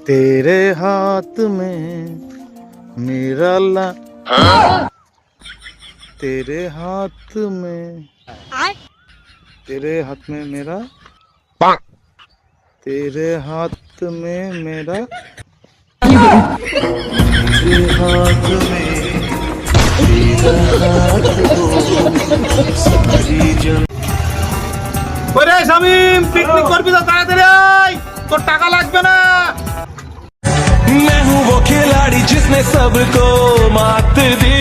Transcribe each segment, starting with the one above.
तेरे हाथ में मेरा तेरे हाथ में मेरा तेरे हाथ में मेरा तेरे हाथ में ওরে শামিম পিকনিক করবি তো তাড়াতাড়ি আয় তোর টাকা লাগবে না मैं हूँ वो खिलाड़ी जिसने सबको मात दी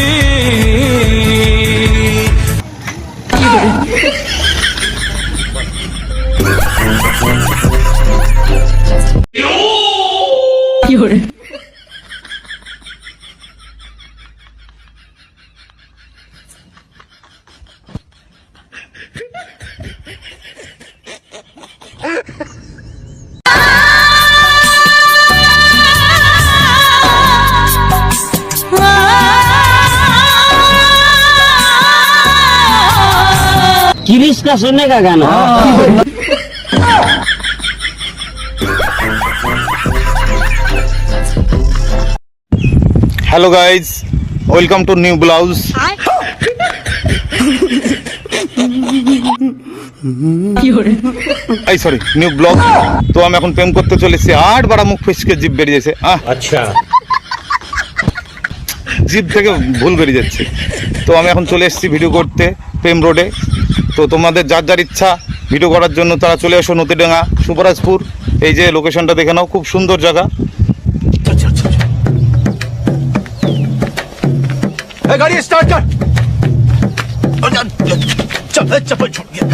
किरिश का सुनने का गाना। Hello guys welcome to new blogs এই সরি নিউ ব্লগ। তো আমি এখন প্রেম করতে চলেছি আর বড় মুখ ফিসকে জিভ বেরিয়েছে। अच्छा জিভ থেকে ভুল বেরিয়ে যাচ্ছে। তো আমি এখন চলে এসেছি ভিডিও করতে প্রেম রোডে। তো তোমাদের যার যার ইচ্ছা ভিডিও করার জন্য তারা চলে এসো নদীডাঙ্গা সুবরাজপুর। এই যে লোকেশনটা দেখে নাও, খুব সুন্দর জায়গা। गाड़ी स्टार्ट कर। चप्पल छोड़ गया।